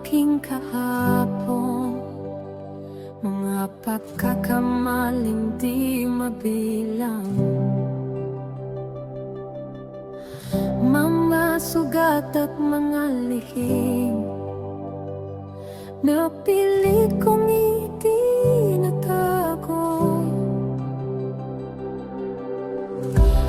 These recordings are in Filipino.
aking kahapon, mga pagkakamaling di mabilang, mga sugat at mga lihim na pilit kong itinatago.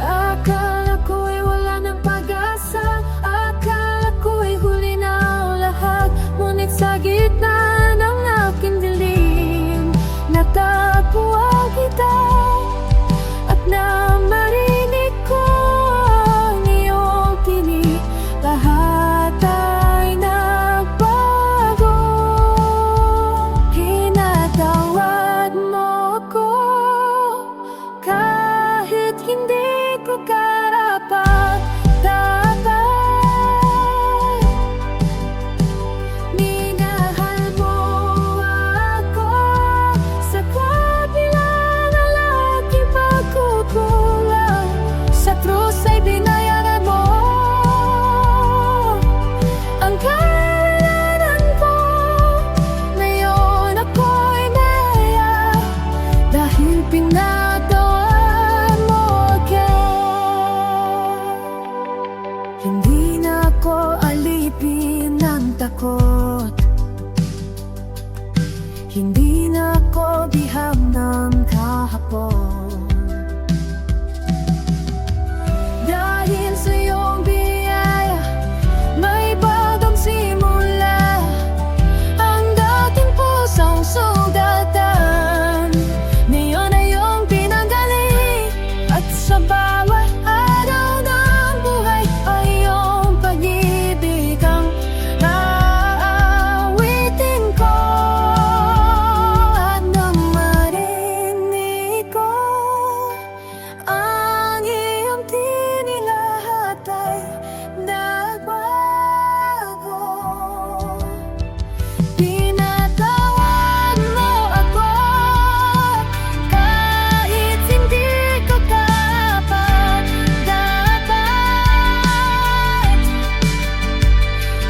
Akala ko'y wala ng pag-asa, akala ko'y huli na ang lahat. Ngunit sa gitna ng aking dilim, natagpuan kita at na marinig ko ang iyong tinig. Lahat ay nagbago. Kinatawad mo ako kahit hindi ko karapat-dapat. Minahal mo ako sa kabila ng aking pagkukulang. Sa krus ay binayaran mo ang kasalanan ko. Ngayon ako'y maya dahil pinatawad mo ako. Hindi na ako alipin ng takot, hindi na ako bihag ng kahapon. Dahil sa iyong biyaya, may bagong simula. Ang dating pusong sugatan, ngayon ay iyong pinanggaling. At sa bawat araw ng buhay ay iyong pag-ibig ang aawitin ko. At nang marinig ko ang iyong tinig, lahat ay nagbago. Pinatawad mo ako kahit hindi ko karapat-dapat.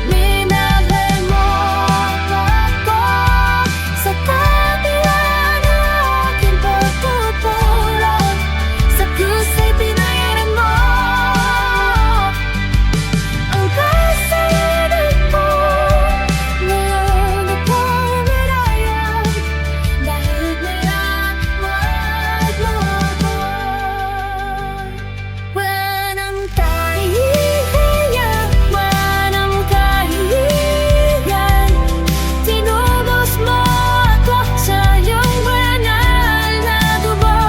Minahal mo ako sa kabila ng aking pagkukulang. Sa krus ay binayaran mo ang kasalanan ko. Ngayon ako'y maraya dahil pinatawad mo ako. Walang kahihiyan, walang kahihiyan. Tinubos mo ako sa iyong banal na dugo.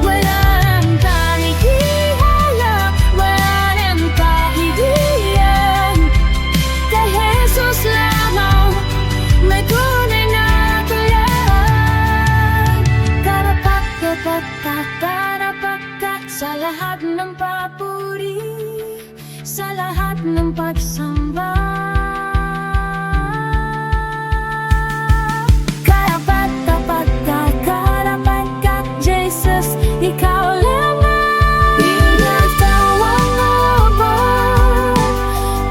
Walang kahihiyan, walang kahihiyan. Kay Jesus lamang may tunay na tuyan. Karapat-dapat ka, karapat ka sa lahat ng papuri, sa lahat ng pagsamba. Karapat-dapat ka, karapat ka, Jesus, ikaw lamang. Pinatawad mo ako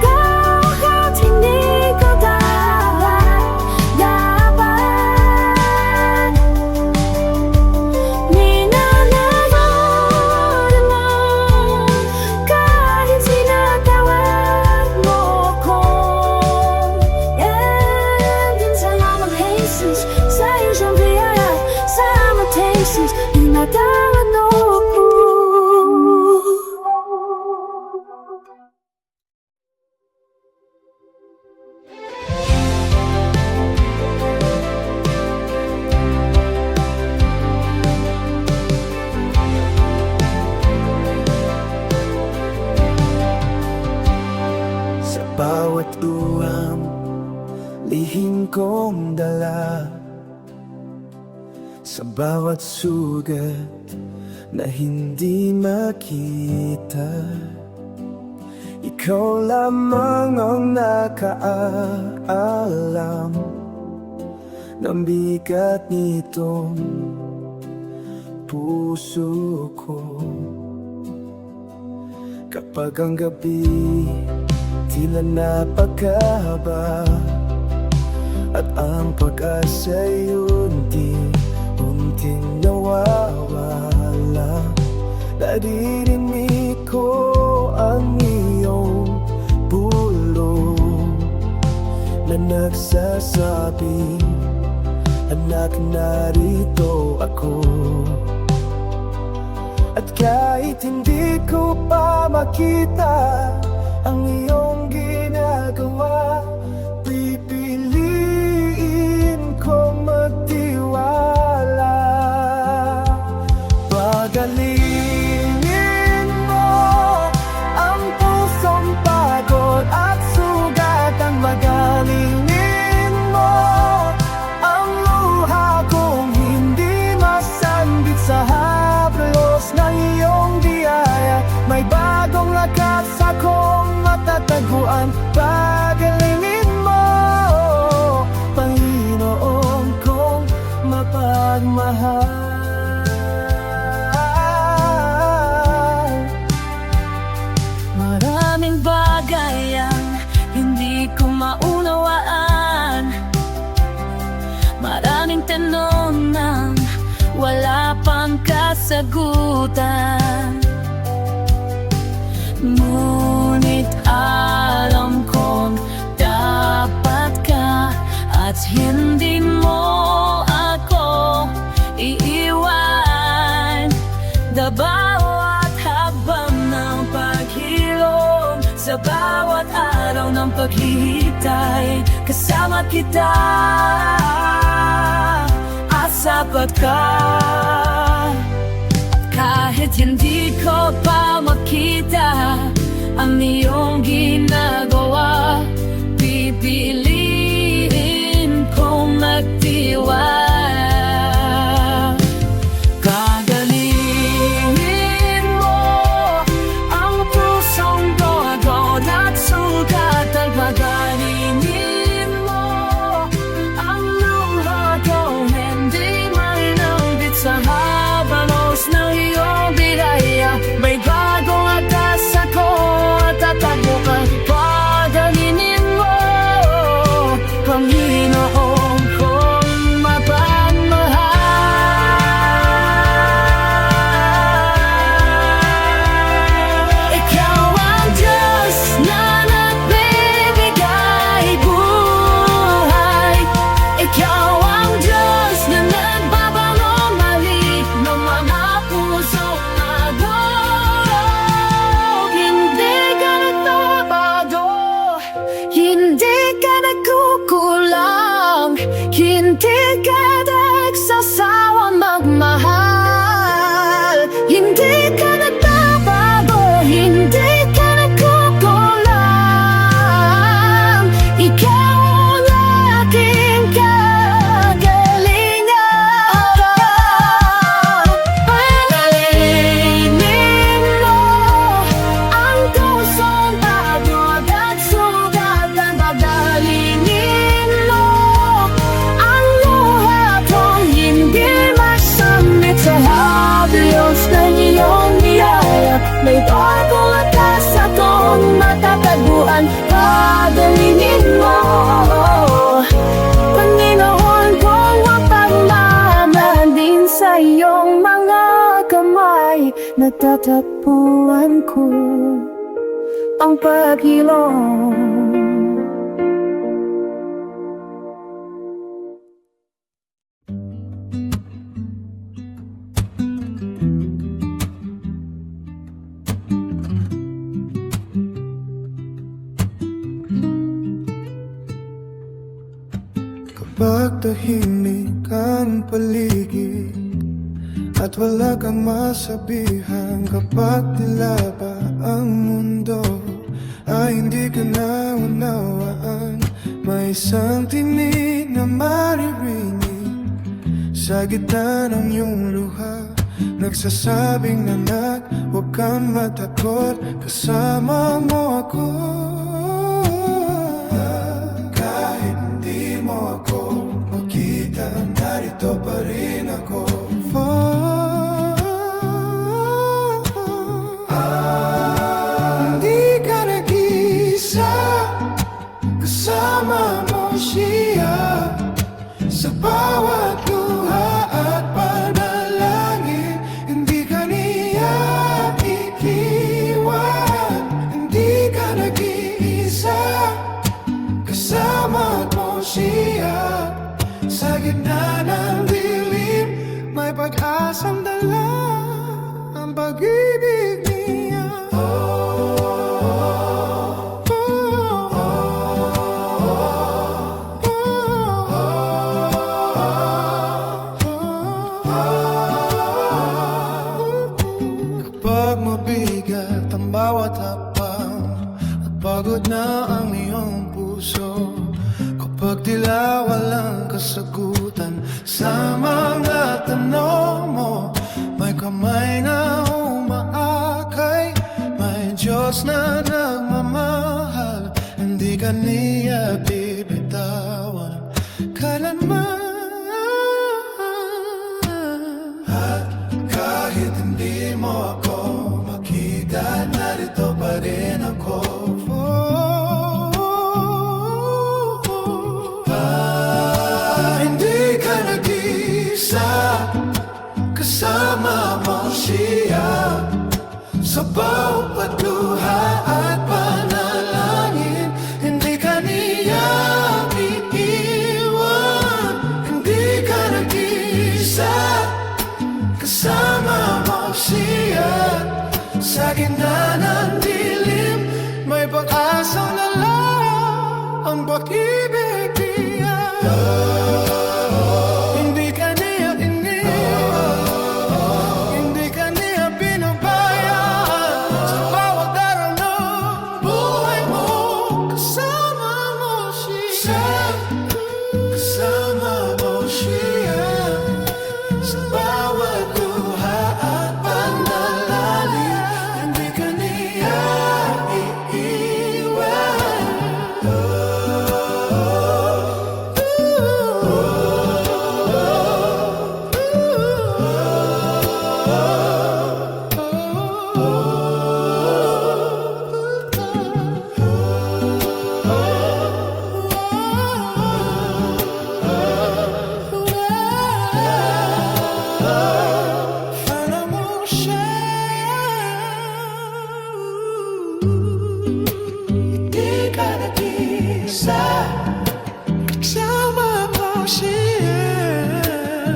kahit hindi ko karapat-dapat. Minanawad mo kahit sinatawad mo ako. And salamat Jesus sa iyong biyaya. Salamat Jesus, pinatawad mo ako. Sa bawat luhang lihim kong dala, sa bawat sugat na hindi makita, ikaw lamang ang nakaalam ng bigat nitong puso ko. Kapag ang gabi tila napakahaba, ang pag-asa'y unti-unting nawawala. Naririnig ko ang iyong bulong na nagsasabi, anak, narito ako. At kahit hindi ko pa makita ang iyong ginagawa, pipiliin kong magtiwala. Pagalingin mo ang pusong pagod at sugat, ang magalingin mo ang luha kong hindi masambit sa haplos ng iyong biyaya. May bagong lakas akong matataguan. Pagalingin mo, Panginoon kong mapagmahal. Maraming bagay ang hindi ko maunawaan, maraming tanong nang wala pang kasagutan. Ngunit alam kong dapat ka at hindi mo ako iiwan. Da bawat habang ng paghilom, sa bawat araw ng paghihintay, kasama kita at sapat ka. Kahit hindi ko pa makita ang iyong ginagawa, pipiliin kong magtiwala. Kagalingin mo ang pusong pagod at sugat, at pagalingin mo ang luha kong hindi mainambit sa habalos ng iyong biyaya. May bagong atas ako at tatakbo ka. Pagalingin mo, Panginoon kong mapagmahal. Ikaw ang Diyos na nagbibigay buhay. Ikaw ang Diyos na nagbabalong mali ng mga pusong nagulog. Hindi ka nagbabago, hindi ka nagkukulang, hindi ka nagsasawang magmahal. Hindi ka nagbabago, hindi ka nagkukulang. Ikaw ang aking kagalingan. Pagalingin mo ang pusong pagod at sugat, at pagalingin mo ang luha kong hindi masambit sa halos ng iyong biyaya. May bagong atas akong matataguan. Pagalingin mo, Panginoon kong mapagmahal. Din sa iyong mga kamay natatapuan ko ang paghilom. Kapag tahimik ang paligid at wala kang masabihan, kapag tila ba ang mundo ay hindi ka na unawaan, may isang tinig na maririnig sa gitna ng iyong luha, nagsasabing, anak, huwag kang matakot, kasama mo ako. Kahit hindi mo ako makita, narito pa rin ako. Hindi ka nag-iisa, kasama mo siya. Sa bawat luha at panalangin, hindi ka niya iiwan. Hindi ka nag-iisa, kasama mo siya. Sa gitna ng dilim, may pag-asang dala ang pag-ibig niya. Kapag mabigat ang bawat hapang at pagod na ang iyong puso, kapag tila walang kasagutan sa mga tanong mo, may kamay na umaakay, may Diyos na nagmamahal. Hindi ka niya bibitawan kailanman. At kahit hindi mo ako makita, narito pa rin ako. Hindi ka nag-iisa, kasama mo siya. Sa bawat luha at panalangin, hindi ka niya iiwan. Hindi ka nag-iisa, kasama mo siya. Sa gitna ng dilim, may pag-asang dala ang pag-ibig niya. Hindi ka niya iniwan, hindi ka niya pinabayaan. Sa bawat araw ng buhay mo, kasama mo siya. Kasama mo siya. Sa bawat luha at panalangin, hindi ka niya iiwan. Sana mo siya. Hindi ka nag-iisa, kasama mo siya.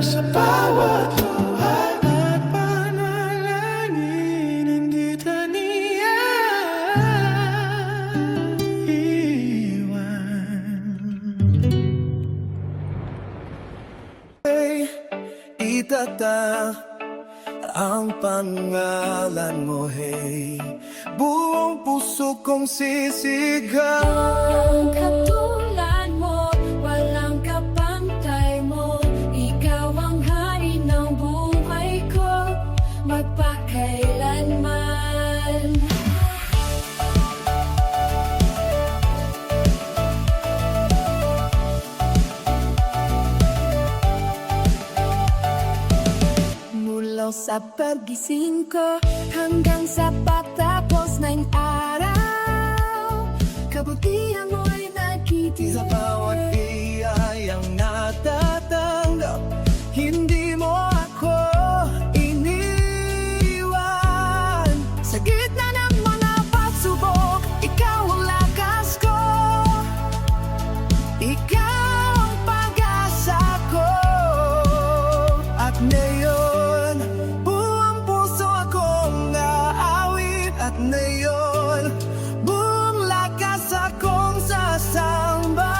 Sa bawat luha at panalangin, hindi ka niya iwan. Itatak ang pangalan mo, hey, buong puso kong sisigaw. Ang katulad mo, walang kapantay mo. Ikaw ang hari ng buhay ko, magpakailanman. Mula sa pagising ko hanggang sa pagtapos ng araw, kabutihan mo'y nakikita. Sa bawat biyayang natatanggap, hindi mo ako iniwan. Sa gitna ng mga pagsubok, ikaw ang lakas ko. Ikaw ang pag-asa ko. At ngayon, buong puso akong naawit. At ngayon, buong lakas akong sasamba.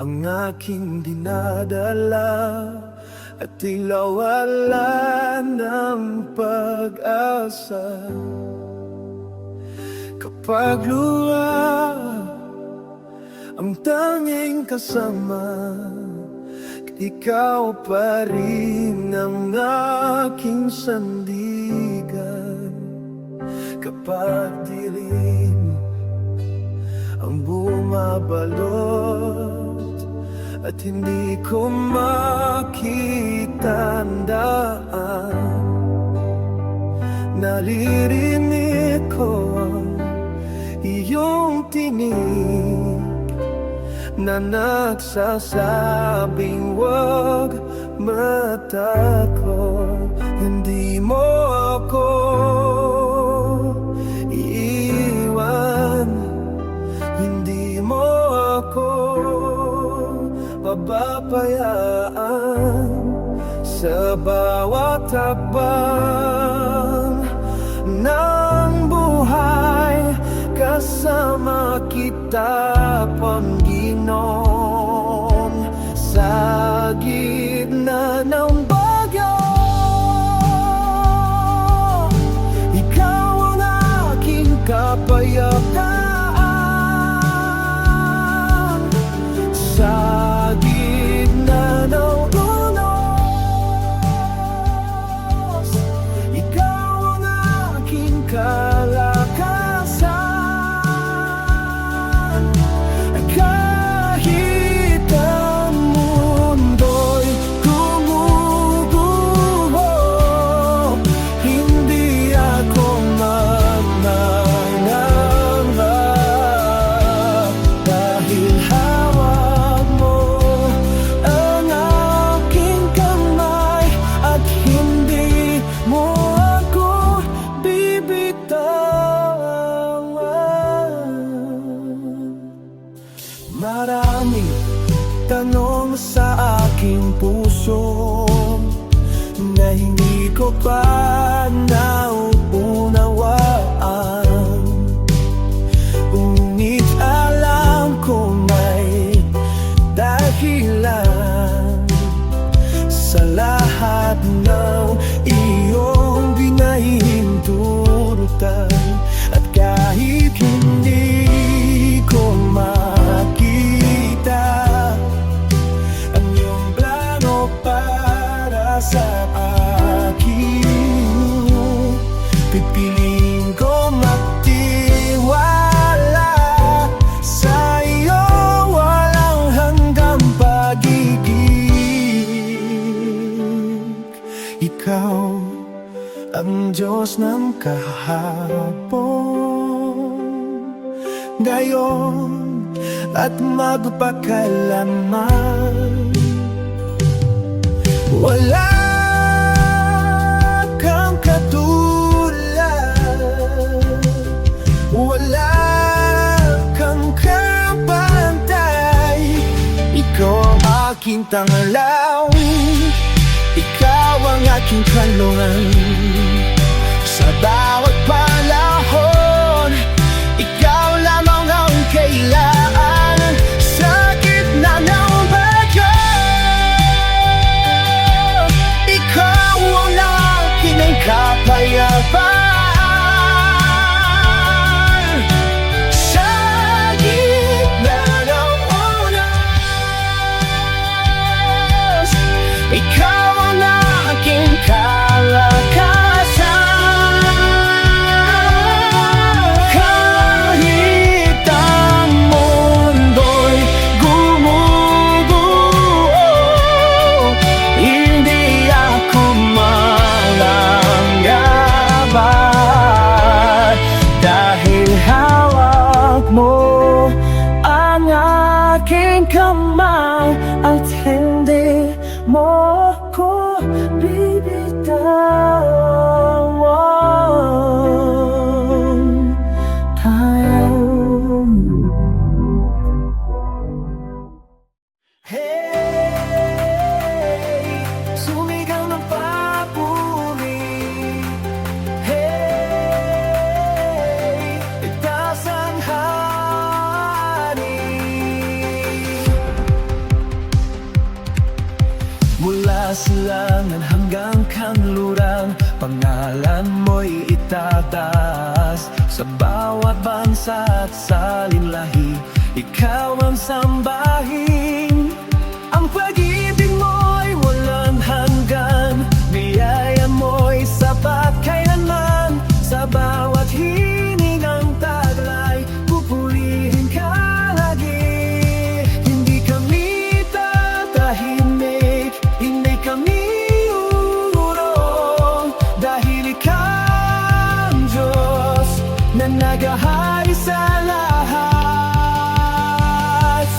ang aking dinadala at tila wala ng pag-asa. Kapag luha ang tanging kasama, ikaw pa rin ang aking sandigan. Kapag dilim ang bumabalot at hindi ko makita ang daan, naririnig ko ang iyong tinig na nagsasabing wag matakot. Hindi mo ako iiwan, hindi mo ako pababayaan. Sa bawat hakbang ng buhay, kasama kita, Panginoon. Sa gitna ng bagyo, ikaw ang aking kapayapaan. Sa gitna ng unos, ikaw ang aking kalakasan. Kahit ang mundo'y gumuguho, hindi ako magmamangha. Dahil hawak mo ang aking kamay at hindi mo ako bibitawan. Maraming tanong sa aking puso na hindi ko pa naunawaan. Ngunit alam ko may dahilan sa lahat ng iyong binahindurutan. At kahit hindi ko makita ang iyong plano para sa akin, pipiliin ko magtiwala sa iyo, walang hanggang pag-ibig. Ikaw ang Diyos ng kahapon, ngayon at magpakailanman. Wala kang katulad, wala kang kapantay. Ikaw ang aking tanglaw, ikaw ang aking kanlungan. Sa bawat panahon, ikaw lamang ang kailangan. Sa gitna ng bagyo, ikaw ang aking kapayapaan. Sa gitna ng unos, ikaw ang aking kalakasan. Kahit ang mundo'y gumuguho, hindi ako malangyaban. Dahil hawak mo ang aking kamay at hindi mo ko bibitawan. Hey, sumigaw ng papuri. Hey, itaas ang hari. Mula silangan hanggang kanluran, pangalan mo'y itataas. Sa bawat bansa at salinlahi, ikaw ang sambahin. Ang pag-ibig mo'y walang hanggan, biyaya mo'y sapat kailanman. Sa bawat hiningang taglay, pupurihin ka lagi. Hindi kami tatahimik, hindi kami uurong, dahil ikaw ang Diyos na nagahari sa lahat.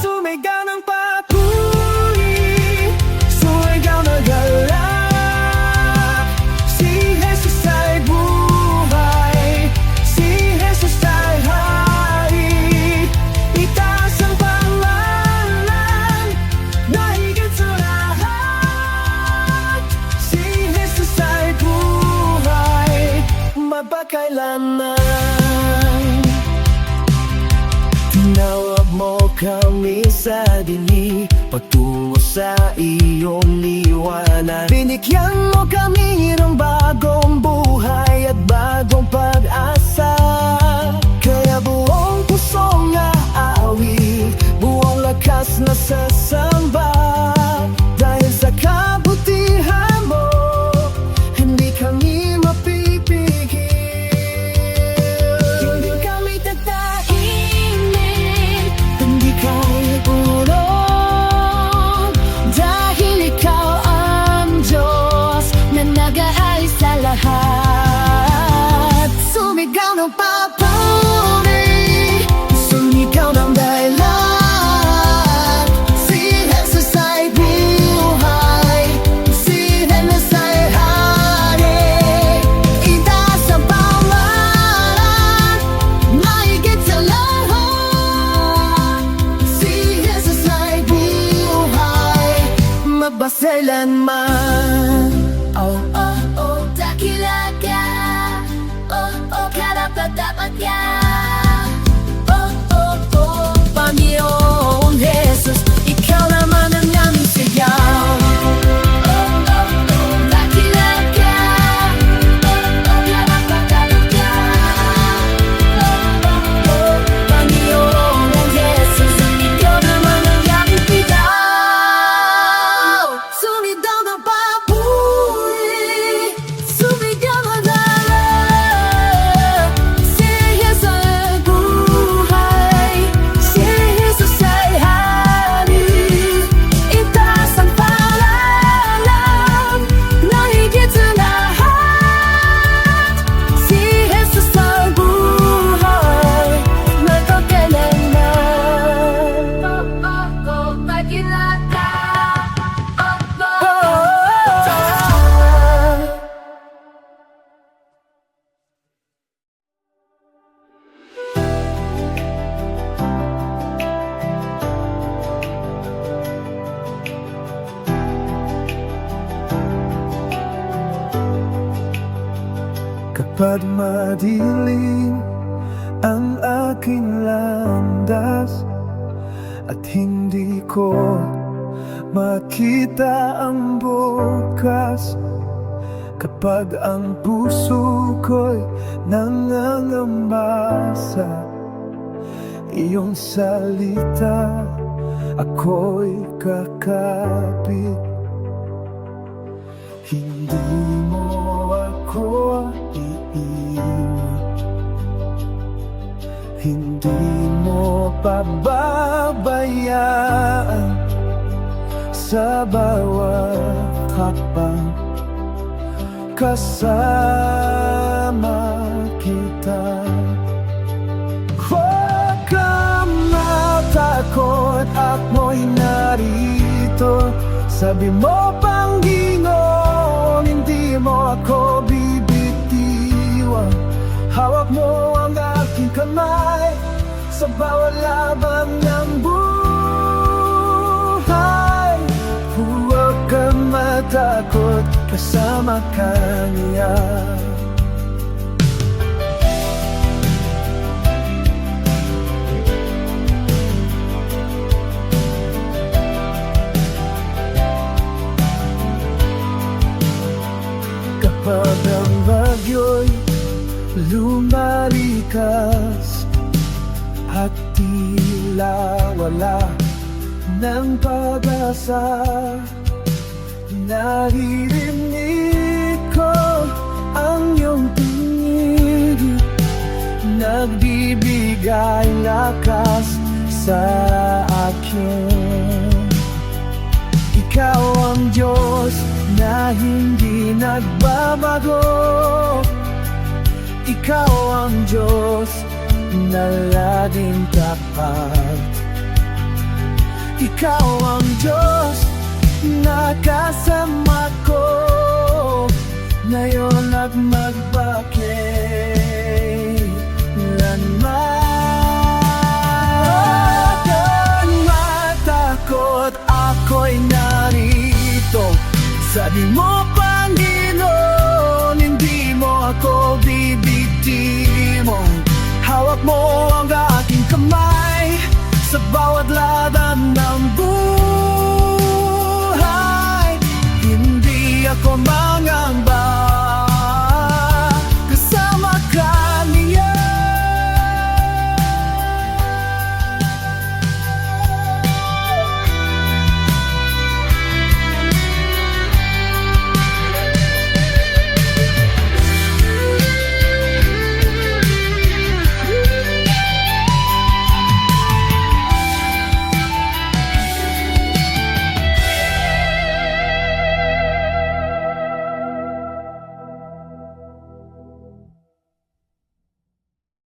Sumigaw ng papuri, sumigaw na galak. Si Jesus ay buhay, si Jesus ay hari. Itaas ang pangalan na higit sa lahat. Si Jesus ay buhay, mapakailanman. Tinawag mo kami sa dili, patungo sa iyong liwanag. Binigyan mo kami ng bagong buhay at bagong pag-asa. Kaya buong pusong aawi, buong lakas na sasamba. Dahil sa kabutihan mo, hindi kami mapipigil. Hindi kami tatahimik, hindi kami urong, dahil ikaw ang Diyos na nag-aayos sa lahat. Sumigaw ng papuri, sumigaw ng dahilan. Si Jesus ay buhay, si Jesus ay hari. Itaas ang pangalan na higit sa lahat. Si Jesus ay buhay, mapasailanman. Oh, oh, oh, dakila ka. Oh, oh, karapat-dapat ka. Oh, oh, oh, Panginoong Jesus, ikaw naman ang aming sigaw. Oh, oh, oh, dakila ka. Oh, oh, karapat-dapat ka. Oh, oh, oh, Panginoong Jesus, ikaw naman ang aming sigaw. Sumigaw ng papuri, sumigaw ng dalat. Si Jesus ay buhay, si Jesus ay hari. Itaas ang pangalan na higit sa lahat. Si Jesus ay buhay, magpakailanman. Oh, oh, oh, pagkilata. Oh, oh, oh. Kapag madilim ang aking landas at hindi ko makita ang bukas, kapag ang puso ko'y nangangamba sa iyong salita, ako'y kakapit. Hindi mo ako iiwan, hindi mo pababayaan. Sa bawat hakbang kasama kita. Huwag kang matakot, ako'y narito. Sabi mo, Panginoon, hindi mo ako bibitiwan. Hawak mo ang aking kamay sa bawat laban ng buhay. Huwag kang matakot, kasama ka niya. lumalikas at tila wala ng pag-asa. Naririnig ko ang iyong tinig, nagbibigay lakas sa akin. Ikaw ang Diyos na hindi nagbabago. Ikaw ang Diyos na laging tapat. Ikaw ang Diyos na kasama ko ngayon at magpakailanman. Huwag matakot, ako'y narito. Sabi mo, Panginoon, hindi mo ako bibigtimong. Hawak mo ang aking kamay sa bawat